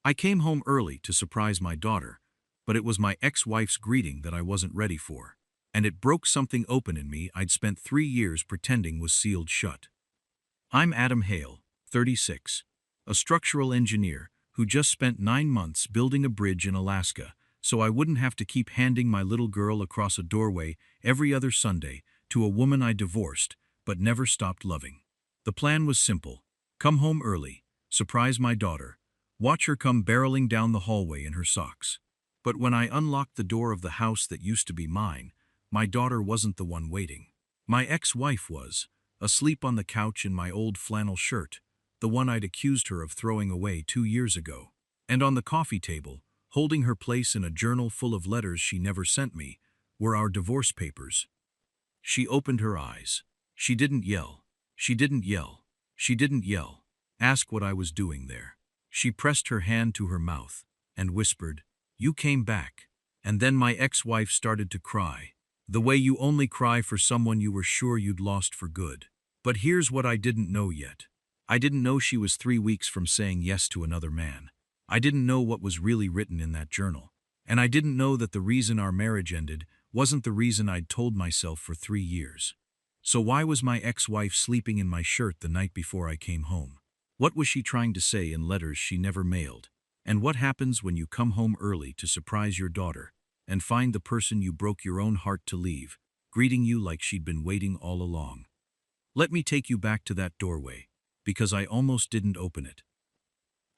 I came home early to surprise my daughter, but it was my ex-wife's greeting that I wasn't ready for, and it broke something open in me I'd spent 3 years pretending was sealed shut. I'm Adam Hale, 36, a structural engineer who just spent 9 months building a bridge in Alaska so I wouldn't have to keep handing my little girl across a doorway every other Sunday to a woman I divorced but never stopped loving. The plan was simple: come home early, surprise my daughter, watch her come barreling down the hallway in her socks. But when I unlocked the door of the house that used to be mine, my daughter wasn't the one waiting. My ex-wife was, asleep on the couch in my old flannel shirt, the one I'd accused her of throwing away 2 years ago. And on the coffee table, holding her place in a journal full of letters she never sent me, were our divorce papers. She opened her eyes. She didn't yell. She didn't yell. She didn't yell. Ask what I was doing there. She pressed her hand to her mouth and whispered, "You came back." And then my ex-wife started to cry, the way you only cry for someone you were sure you'd lost for good. But here's what I didn't know yet. I didn't know she was 3 weeks from saying yes to another man. I didn't know what was really written in that journal. And I didn't know that the reason our marriage ended wasn't the reason I'd told myself for 3 years. So why was my ex-wife sleeping in my shirt the night before I came home? What was she trying to say in letters she never mailed? And what happens when you come home early to surprise your daughter and find the person you broke your own heart to leave, greeting you like she'd been waiting all along? Let me take you back to that doorway, because I almost didn't open it.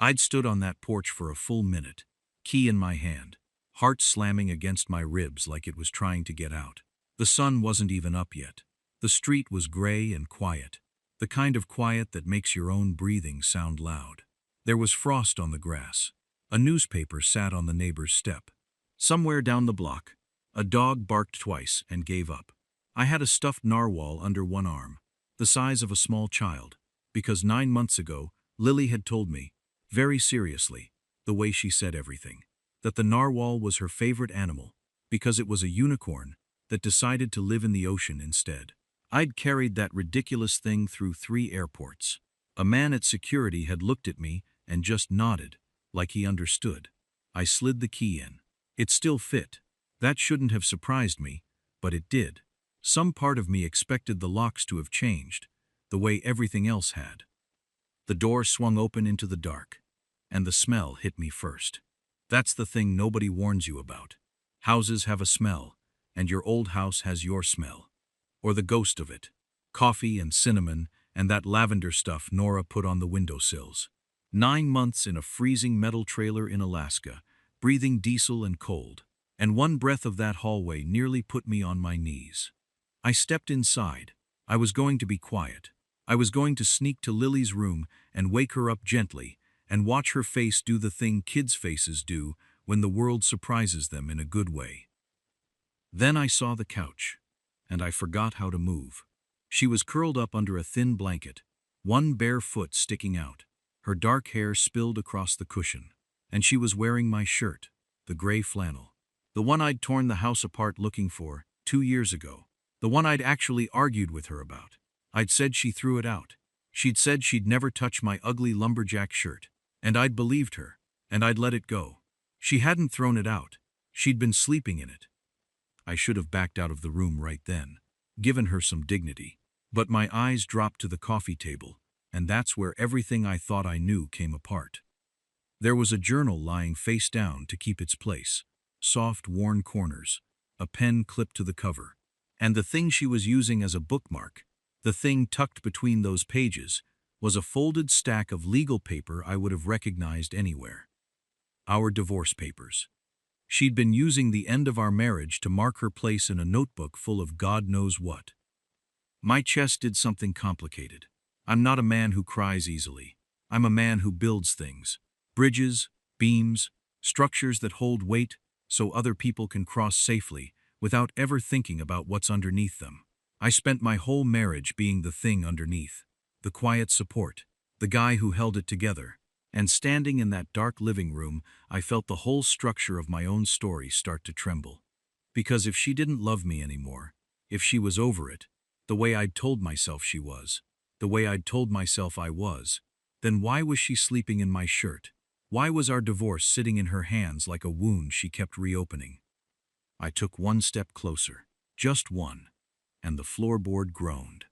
I'd stood on that porch for a full minute, key in my hand, heart slamming against my ribs like it was trying to get out. The sun wasn't even up yet. The street was gray and quiet, the kind of quiet that makes your own breathing sound loud. There was frost on the grass. A newspaper sat on the neighbor's step. Somewhere down the block, a dog barked twice and gave up. I had a stuffed narwhal under one arm, the size of a small child, because 9 months ago, Lily had told me, very seriously, the way she said everything, that the narwhal was her favorite animal because it was a unicorn that decided to live in the ocean instead. I'd carried that ridiculous thing through 3 airports. A man at security had looked at me and just nodded, like he understood. I slid the key in. It still fit. That shouldn't have surprised me, but it did. Some part of me expected the locks to have changed, the way everything else had. The door swung open into the dark, and the smell hit me first. That's the thing nobody warns you about. Houses have a smell, and your old house has your smell. Or the ghost of it. Coffee and cinnamon and that lavender stuff Nora put on the windowsills. 9 months in a freezing metal trailer in Alaska, breathing diesel and cold, and one breath of that hallway nearly put me on my knees. I stepped inside. I was going to be quiet. I was going to sneak to Lily's room and wake her up gently and watch her face do the thing kids' faces do when the world surprises them in a good way. Then I saw the couch, and I forgot how to move. She was curled up under a thin blanket, one bare foot sticking out, her dark hair spilled across the cushion, and she was wearing my shirt, the gray flannel, the one I'd torn the house apart looking for 2 years ago, the one I'd actually argued with her about. I'd said she threw it out. She'd said she'd never touch my ugly lumberjack shirt, and I'd believed her, and I'd let it go. She hadn't thrown it out. She'd been sleeping in it. I should have backed out of the room right then, given her some dignity. But my eyes dropped to the coffee table, and that's where everything I thought I knew came apart. There was a journal lying face down to keep its place, soft, worn corners, a pen clipped to the cover, and the thing she was using as a bookmark, the thing tucked between those pages, was a folded stack of legal paper I would have recognized anywhere. Our divorce papers. She'd been using the end of our marriage to mark her place in a notebook full of God knows what. My chest did something complicated. I'm not a man who cries easily. I'm a man who builds things. Bridges, beams, structures that hold weight so other people can cross safely without ever thinking about what's underneath them. I spent my whole marriage being the thing underneath, the quiet support, the guy who held it together. And standing in that dark living room, I felt the whole structure of my own story start to tremble. Because if she didn't love me anymore, if she was over it, the way I'd told myself she was, the way I'd told myself I was, then why was she sleeping in my shirt? Why was our divorce sitting in her hands like a wound she kept reopening? I took one step closer, just one, and the floorboard groaned.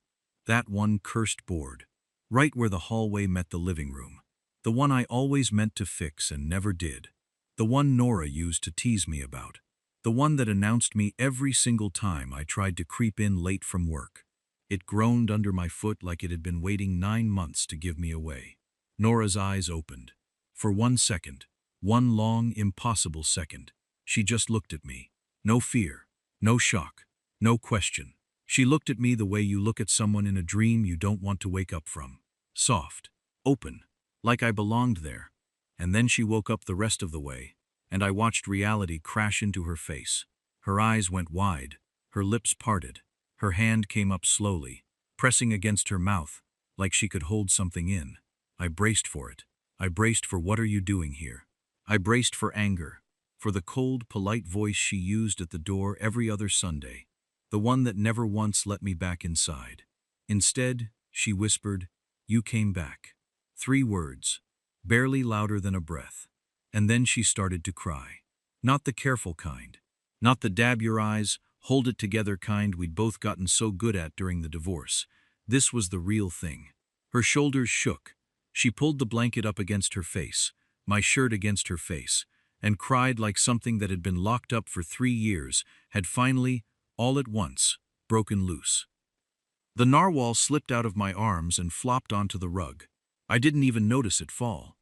That one cursed board, right where the hallway met the living room. The one I always meant to fix and never did. The one Nora used to tease me about. The one that announced me every single time I tried to creep in late from work. It groaned under my foot like it had been waiting 9 months to give me away. Nora's eyes opened. For 1 second, one long, impossible second, she just looked at me. No fear, no shock, no question. She looked at me the way you look at someone in a dream you don't want to wake up from. Soft, open, like I belonged there. And then she woke up the rest of the way, and I watched reality crash into her face. Her eyes went wide, her lips parted, her hand came up slowly, pressing against her mouth, like she could hold something in. I braced for it. I braced for "What are you doing here?" I braced for anger, for the cold, polite voice she used at the door every other Sunday, the one that never once let me back inside. Instead, she whispered, "You came back." 3 words, barely louder than a breath. And then she started to cry. Not the careful kind. Not the dab your eyes, hold it together kind we'd both gotten so good at during the divorce. This was the real thing. Her shoulders shook. She pulled the blanket up against her face, my shirt against her face, and cried like something that had been locked up for 3 years had finally, all at once, broken loose. The narwhal slipped out of my arms and flopped onto the rug. I didn't even notice it fall.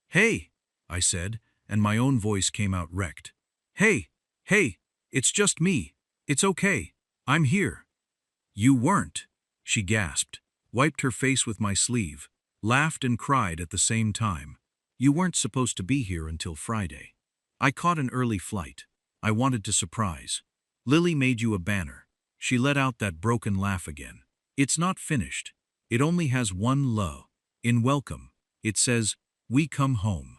"Hey," I said, and my own voice came out wrecked. "Hey, hey, it's just me. It's okay. I'm here." "You weren't," she gasped, wiped her face with my sleeve, laughed and cried at the same time. "You weren't supposed to be here until Friday. I caught an early flight. I wanted to surprise. Lily made you a banner." She let out that broken laugh again. "It's not finished. It only has one low. In welcome, it says, 'We come home.'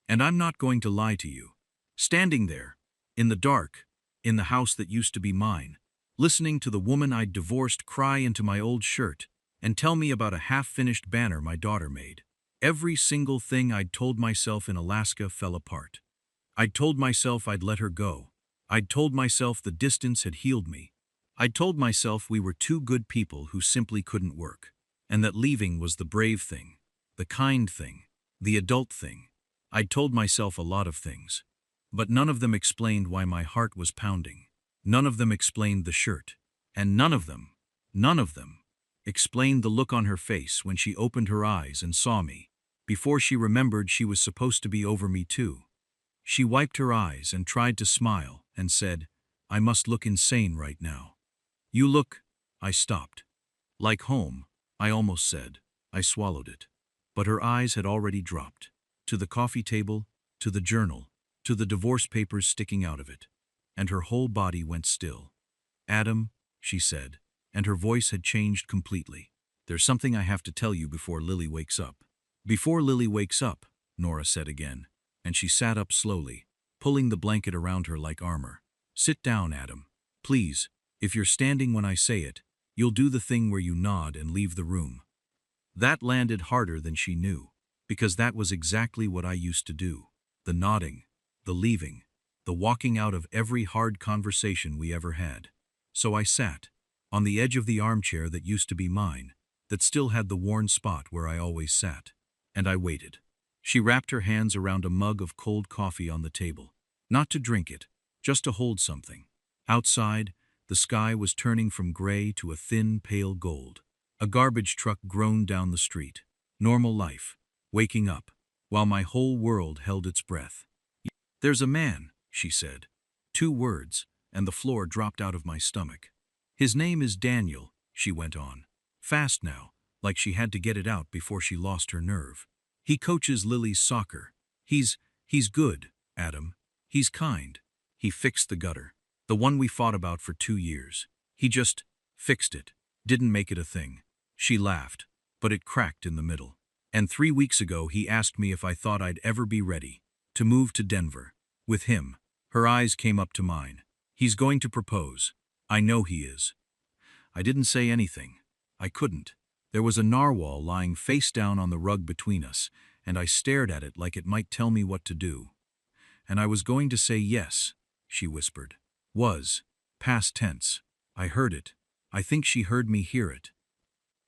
And I'm not going to lie to you. Standing there, in the dark, in the house that used to be mine, listening to the woman I'd divorced cry into my old shirt and tell me about a half-finished banner my daughter made, every single thing I'd told myself in Alaska fell apart. I'd told myself I'd let her go. I'd told myself the distance had healed me. I'd told myself we were 2 good people who simply couldn't work, and that leaving was the brave thing, the kind thing, the adult thing. I'd told myself a lot of things, but none of them explained why my heart was pounding. None of them explained the shirt, and none of them, explained the look on her face when she opened her eyes and saw me, before she remembered she was supposed to be over me too. She wiped her eyes and tried to smile and said, "I must look insane right now." "You look," I stopped. "Like home," I almost said. I swallowed it. But her eyes had already dropped. To the coffee table, to the journal, to the divorce papers sticking out of it. And her whole body went still. "Adam," she said, and her voice had changed completely. "There's something I have to tell you before Lily wakes up." "Before Lily wakes up," Nora said again, and she sat up slowly, pulling the blanket around her like armor. "Sit down, Adam. Please, if you're standing when I say it, you'll do the thing where you nod and leave the room." That landed harder than she knew, because that was exactly what I used to do. The nodding, the leaving, the walking out of every hard conversation we ever had. So I sat, on the edge of the armchair that used to be mine, that still had the worn spot where I always sat, and I waited. She wrapped her hands around a mug of cold coffee on the table, not to drink it, just to hold something. Outside, the sky was turning from gray to a thin, pale gold. A garbage truck groaned down the street. Normal life, waking up, while my whole world held its breath. "There's a man," she said. 2 words, and the floor dropped out of my stomach. "His name is Daniel," she went on, fast now, like she had to get it out before she lost her nerve. "He coaches Lily's soccer. He's good, Adam. He's kind. He fixed the gutter, the one we fought about for 2 years. He just fixed it, didn't make it a thing." She laughed, but it cracked in the middle. "And 3 weeks ago he asked me if I thought I'd ever be ready to move to Denver with him." Her eyes came up to mine. "He's going to propose. I know he is." I didn't say anything. I couldn't. There was a narwhal lying face down on the rug between us, and I stared at it like it might tell me what to do. And I was going to say yes, she whispered. Was. Past tense. I heard it. I think she heard me hear it.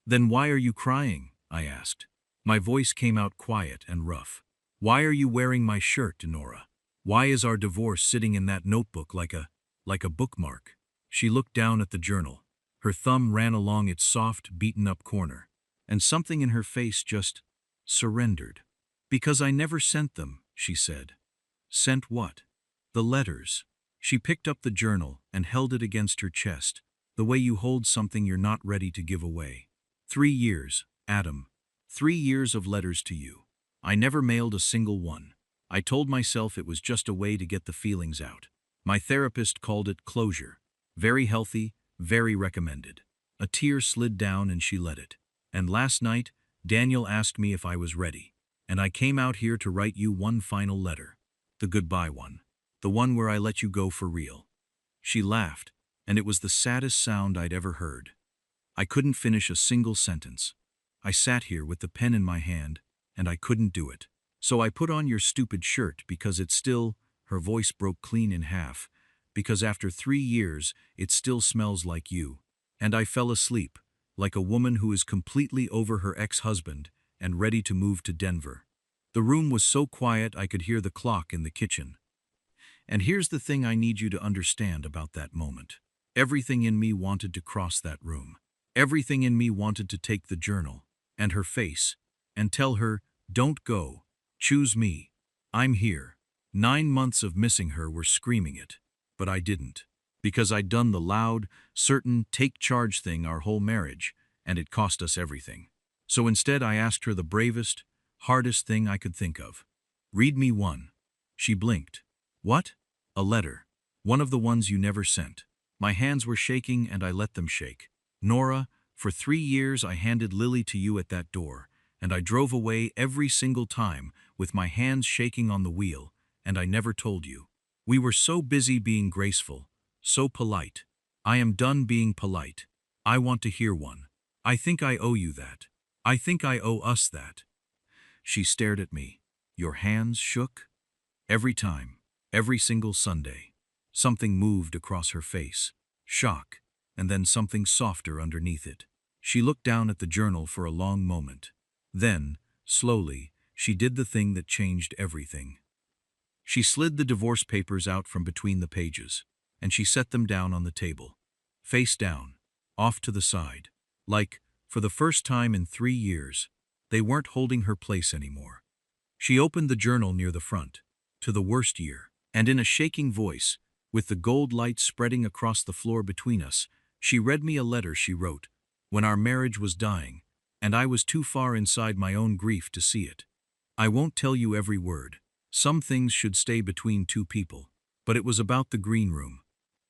Then why are you crying? I asked. My voice came out quiet and rough. Why are you wearing my shirt, Nora? Why is our divorce sitting in that notebook like a bookmark? She looked down at the journal. Her thumb ran along its soft, beaten-up corner. And something in her face just surrendered. Because I never sent them, she said. Sent what? The letters. She picked up the journal and held it against her chest, the way you hold something you're not ready to give away. 3 years, Adam. 3 years of letters to you. I never mailed a single one. I told myself it was just a way to get the feelings out. My therapist called it closure. Very healthy, very recommended. A tear slid down and she let it. And last night, Daniel asked me if I was ready. And I came out here to write you one final letter. The goodbye one. The one where I let you go for real. She laughed, and it was the saddest sound I'd ever heard. I couldn't finish a single sentence. I sat here with the pen in my hand, and I couldn't do it. So I put on your stupid shirt because it still, her voice broke clean in half, because after 3 years, it still smells like you. And I fell asleep, like a woman who is completely over her ex-husband and ready to move to Denver. The room was so quiet I could hear the clock in the kitchen. And here's the thing I need you to understand about that moment. Everything in me wanted to cross that room. Everything in me wanted to take the journal, and her face, and tell her, don't go, choose me. I'm here. 9 months of missing her were screaming it, but I didn't. Because I'd done the loud, certain, take-charge thing our whole marriage, and it cost us everything. So instead I asked her the bravest, hardest thing I could think of. Read me one. She blinked. What? A letter. One of the ones you never sent. My hands were shaking and I let them shake. Nora, for 3 years I handed Lily to you at that door, and I drove away every single time with my hands shaking on the wheel, and I never told you. We were so busy being graceful, so polite. I am done being polite. I want to hear one. I think I owe you that. I think I owe us that. She stared at me. Your hands shook? Every time, every single Sunday. Something moved across her face. Shock, and then something softer underneath it. She looked down at the journal for a long moment. Then, slowly, she did the thing that changed everything. She slid the divorce papers out from between the pages, and she set them down on the table. Face down, off to the side. Like, for the first time in 3 years, they weren't holding her place anymore. She opened the journal near the front, to the worst year, and in a shaking voice, with the gold light spreading across the floor between us, she read me a letter she wrote, when our marriage was dying, and I was too far inside my own grief to see it. I won't tell you every word. Some things should stay between two people, but it was about the green room.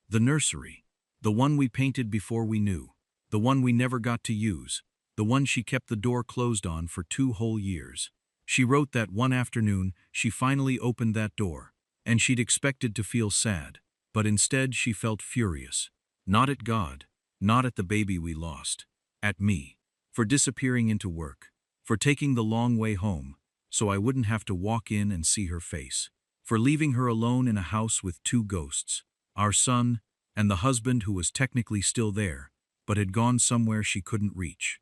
The nursery. The one we painted before we knew. The one we never got to use. The one she kept the door closed on for 2 whole years. She wrote that one afternoon she finally opened that door, and she'd expected to feel sad, but instead she felt furious. Not at God, not at the baby we lost. At me. For disappearing into work. For taking the long way home, so I wouldn't have to walk in and see her face. For leaving her alone in a house with 2 ghosts. Our son, and the husband who was technically still there, but had gone somewhere she couldn't reach.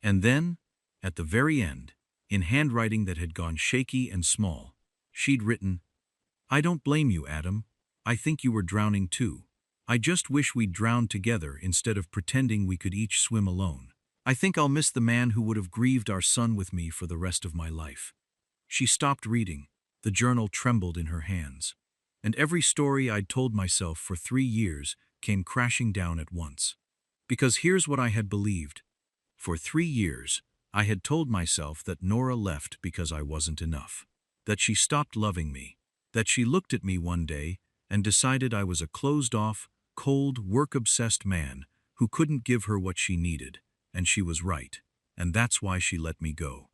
And then, at the very end, in handwriting that had gone shaky and small, she'd written, I don't blame you, Adam. I think you were drowning too. I just wish we'd drowned together instead of pretending we could each swim alone. I think I'll miss the man who would have grieved our son with me for the rest of my life. She stopped reading. The journal trembled in her hands. And every story I'd told myself for 3 years came crashing down at once. Because here's what I had believed. For 3 years, I had told myself that Nora left because I wasn't enough. That she stopped loving me. That she looked at me one day and decided I was a closed-off, cold, work-obsessed man who couldn't give her what she needed. And she was right, and that's why she let me go.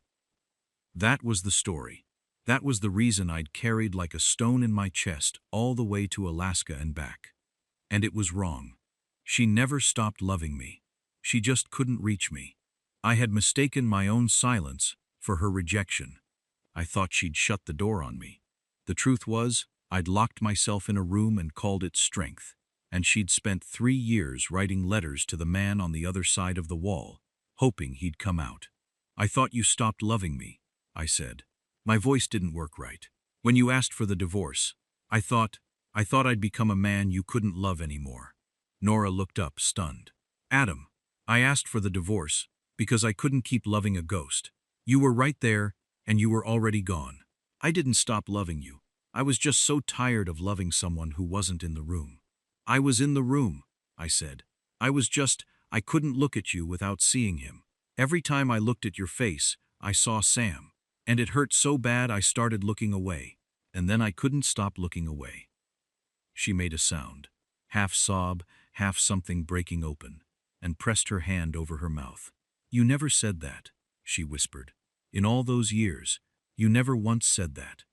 That was the story. That was the reason I'd carried like a stone in my chest all the way to Alaska and back. And it was wrong. She never stopped loving me. She just couldn't reach me. I had mistaken my own silence for her rejection. I thought she'd shut the door on me. The truth was, I'd locked myself in a room and called it strength, and she'd spent 3 years writing letters to the man on the other side of the wall, hoping he'd come out. I thought you stopped loving me, I said. My voice didn't work right. When you asked for the divorce, I thought I'd become a man you couldn't love anymore. Nora looked up, stunned. Adam, I asked for the divorce because I couldn't keep loving a ghost. You were right there, and you were already gone. I didn't stop loving you. I was just so tired of loving someone who wasn't in the room. I was in the room, I said. I couldn't look at you without seeing him. Every time I looked at your face, I saw Sam. And it hurt so bad I started looking away. And then I couldn't stop looking away. She made a sound, half sob, half something breaking open, and pressed her hand over her mouth. You never said that, she whispered. In all those years, you never once said that.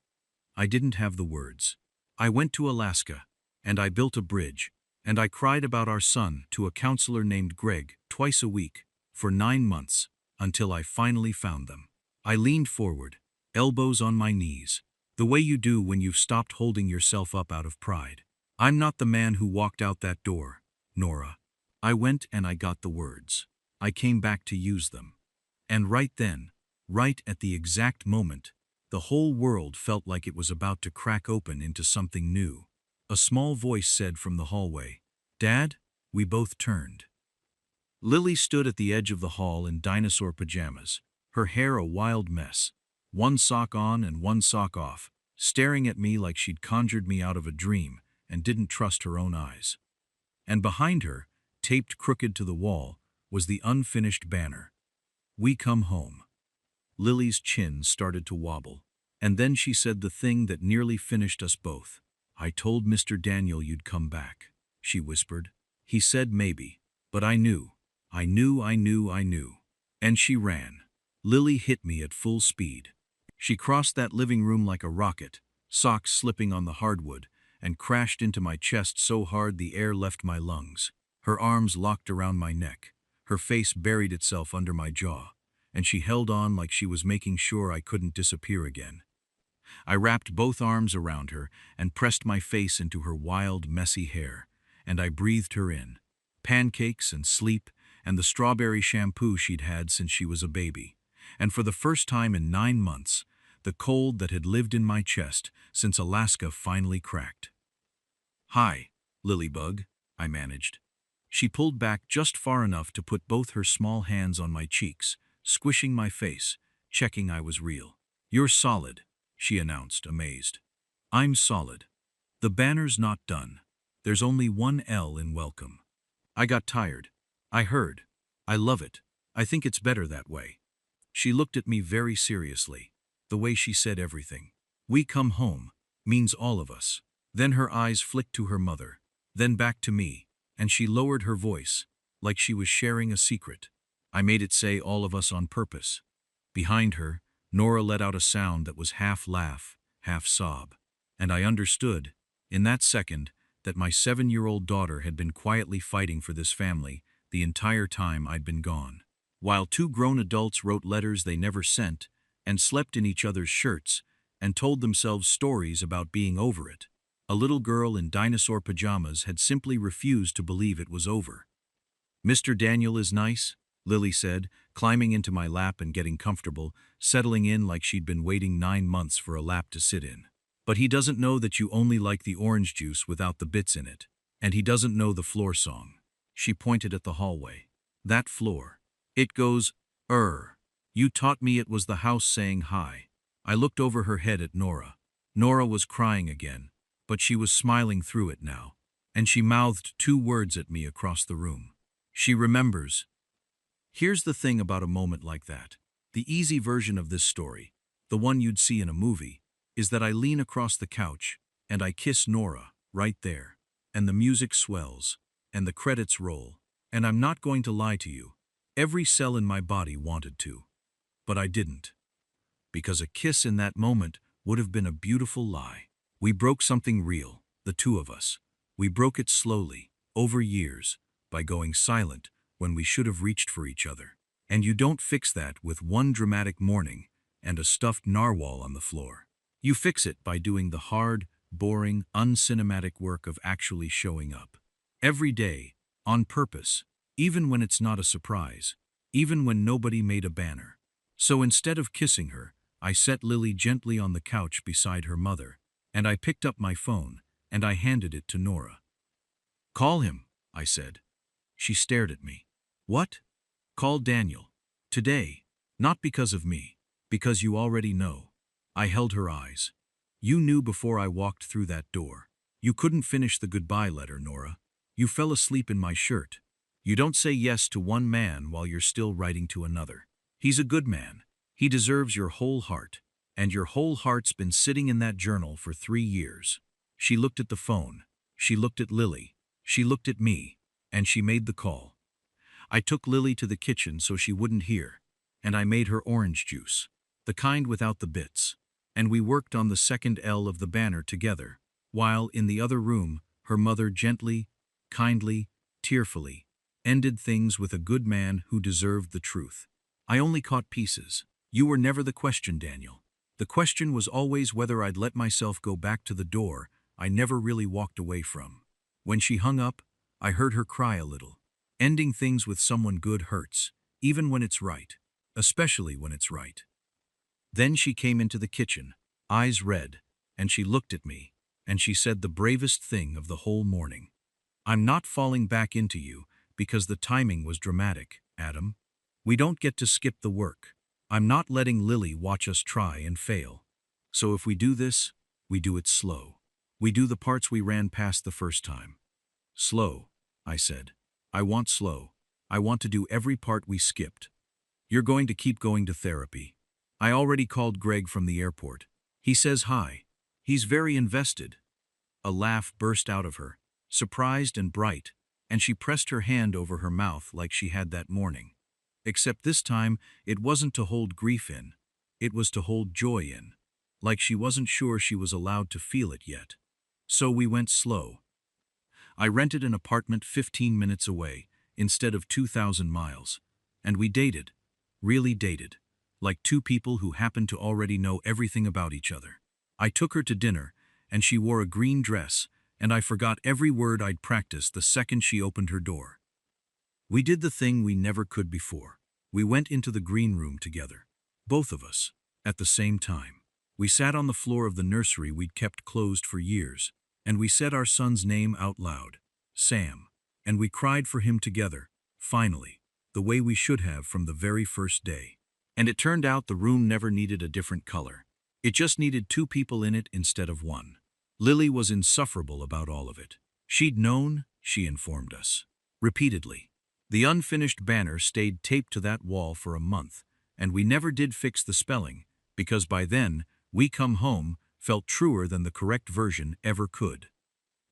I didn't have the words. I went to Alaska, and I built a bridge, and I cried about our son to a counselor named Greg twice a week, for 9 months, until I finally found them. I leaned forward, elbows on my knees, the way you do when you've stopped holding yourself up out of pride. I'm not the man who walked out that door, Nora. I went and I got the words. I came back to use them. And right then, right at the exact moment, the whole world felt like it was about to crack open into something new. A small voice said from the hallway, Dad? We both turned. Lily stood at the edge of the hall in dinosaur pajamas, her hair a wild mess, one sock on and one sock off, staring at me like she'd conjured me out of a dream and didn't trust her own eyes. And behind her, taped crooked to the wall, was the unfinished banner. We come home. Lily's chin started to wobble, and then she said the thing that nearly finished us both. I told Mr. Daniel you'd come back, she whispered. He said maybe, but I knew. And she ran. Lily hit me at full speed. She crossed that living room like a rocket, socks slipping on the hardwood, and crashed into my chest so hard the air left my lungs. Her arms locked around my neck. Her face buried itself under my jaw, and she held on like she was making sure I couldn't disappear again. I wrapped both arms around her and pressed my face into her wild, messy hair, and I breathed her in. Pancakes and sleep and the strawberry shampoo she'd had since she was a baby. And for the first time in 9 months, the cold that had lived in my chest since Alaska finally cracked. Hi, Lilybug, I managed. She pulled back just far enough to put both her small hands on my cheeks, squishing my face, checking I was real. You're solid, she announced, amazed. I'm solid. The banner's not done. There's only one L in welcome. I got tired. I heard. I love it. I think it's better that way. She looked at me very seriously, the way she said everything. We come home means all of us. Then her eyes flicked to her mother, then back to me, and she lowered her voice, like she was sharing a secret. I made it say all of us on purpose. Behind her, Nora let out a sound that was half laugh, half sob, and I understood, in that second, that my 7-year-old daughter had been quietly fighting for this family the entire time I'd been gone. While 2 grown adults wrote letters they never sent, and slept in each other's shirts, and told themselves stories about being over it, a little girl in dinosaur pajamas had simply refused to believe it was over. Mr. Daniel is nice, Lily said, climbing into my lap and getting comfortable, settling in like she'd been waiting 9 months for a lap to sit in. But he doesn't know that you only like the orange juice without the bits in it, and he doesn't know the floor song. She pointed at the hallway. That floor. It goes, You taught me it was the house saying hi. I looked over her head at Nora. Nora was crying again, but she was smiling through it now, and she mouthed 2 words at me across the room. She remembers. Here's the thing about a moment like that. The easy version of this story, the one you'd see in a movie, is that I lean across the couch, and I kiss Nora, right there, and the music swells, and the credits roll, and I'm not going to lie to you, every cell in my body wanted to. But I didn't. Because a kiss in that moment would have been a beautiful lie. We broke something real, the 2 of us. We broke it slowly, over years, by going silent when we should have reached for each other. And you don't fix that with one dramatic morning and a stuffed narwhal on the floor. You fix it by doing the hard, boring, uncinematic work of actually showing up. Every day, on purpose, even when it's not a surprise, even when nobody made a banner. So instead of kissing her, I set Lily gently on the couch beside her mother, and I picked up my phone, and I handed it to Nora. "Call him," I said. She stared at me. "What?" "Call Daniel. Today. Not because of me. Because you already know." I held her eyes. "You knew before I walked through that door. You couldn't finish the goodbye letter, Nora. You fell asleep in my shirt. You don't say yes to one man while you're still writing to another. He's a good man. He deserves your whole heart. And your whole heart's been sitting in that journal for 3 years." She looked at the phone. She looked at Lily. She looked at me. And she made the call. I took Lily to the kitchen so she wouldn't hear. And I made her orange juice. The kind without the bits. And we worked on the second L of the banner together, while, in the other room, her mother gently, kindly, tearfully, ended things with a good man who deserved the truth. I only caught pieces. You were never the question, Daniel. The question was always whether I'd let myself go back to the door I never really walked away from. When she hung up, I heard her cry a little. Ending things with someone good hurts, even when it's right. Especially when it's right. Then she came into the kitchen, eyes red, and she looked at me, and she said the bravest thing of the whole morning. "I'm not falling back into you because the timing was dramatic, Adam. We don't get to skip the work. I'm not letting Lily watch us try and fail. So if we do this, we do it slow. We do the parts we ran past the first time." "Slow," I said. "I want slow. I want to do every part we skipped. You're going to keep going to therapy. I already called Greg from the airport. He says hi. He's very invested." A laugh burst out of her, surprised and bright, and she pressed her hand over her mouth like she had that morning. Except this time, it wasn't to hold grief in. It was to hold joy in. Like she wasn't sure she was allowed to feel it yet. So we went slow. I rented an apartment 15 minutes away, instead of 2,000 miles. And we dated. Really dated. Like two people who happened to already know everything about each other. I took her to dinner, and she wore a green dress, and I forgot every word I'd practiced the second she opened her door. We did the thing we never could before. We went into the green room together. Both of us. At the same time. We sat on the floor of the nursery we'd kept closed for years, and we said our son's name out loud. Sam. And we cried for him together, finally, the way we should have from the very first day. And it turned out the room never needed a different color. It just needed 2 people in it instead of 1. Lily was insufferable about all of it. She'd known, she informed us. Repeatedly. The unfinished banner stayed taped to that wall for a month, and we never did fix the spelling, because by then, "We Come Home" felt truer than the correct version ever could.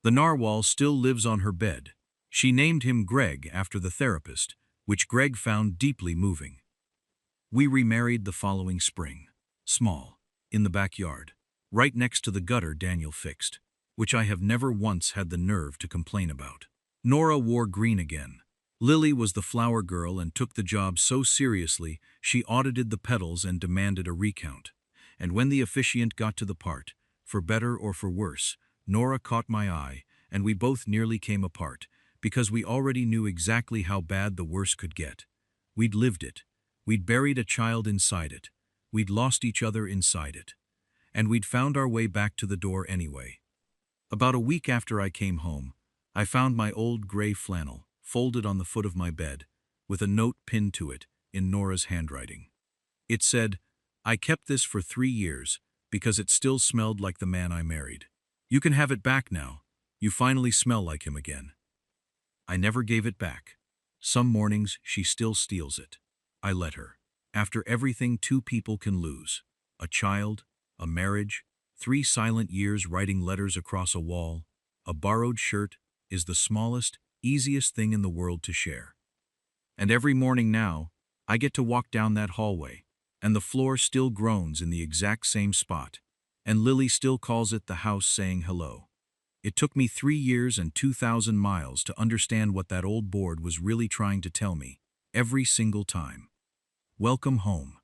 The narwhal still lives on her bed. She named him Greg after the therapist, which Greg found deeply moving. We remarried the following spring. Small. In the backyard. Right next to the gutter Daniel fixed, which I have never once had the nerve to complain about. Nora wore green again. Lily was the flower girl and took the job so seriously she audited the petals and demanded a recount. And when the officiant got to the part, for better or for worse, Nora caught my eye, and we both nearly came apart, because we already knew exactly how bad the worst could get. We'd lived it. We'd buried a child inside it. We'd lost each other inside it. And we'd found our way back to the door anyway. About a week after I came home, I found my old gray flannel, folded on the foot of my bed, with a note pinned to it, in Nora's handwriting. It said, "I kept this for 3 years, because it still smelled like the man I married. You can have it back now. You finally smell like him again." I never gave it back. Some mornings she still steals it. I let her. After everything 2 people can lose. A child, a marriage, 3 silent years writing letters across a wall, a borrowed shirt, is the smallest, easiest thing in the world to share. And every morning now, I get to walk down that hallway, and the floor still groans in the exact same spot, and Lily still calls it the house saying hello. It took me 3 years and 2,000 miles to understand what that old board was really trying to tell me, every single time. Welcome home.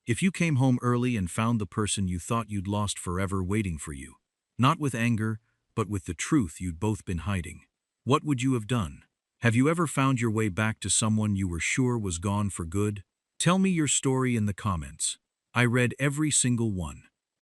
If you came home early and found the person you thought you'd lost forever waiting for you, not with anger, but with the truth you'd both been hiding, what would you have done? Have you ever found your way back to someone you were sure was gone for good? Tell me your story in the comments. I read every single one.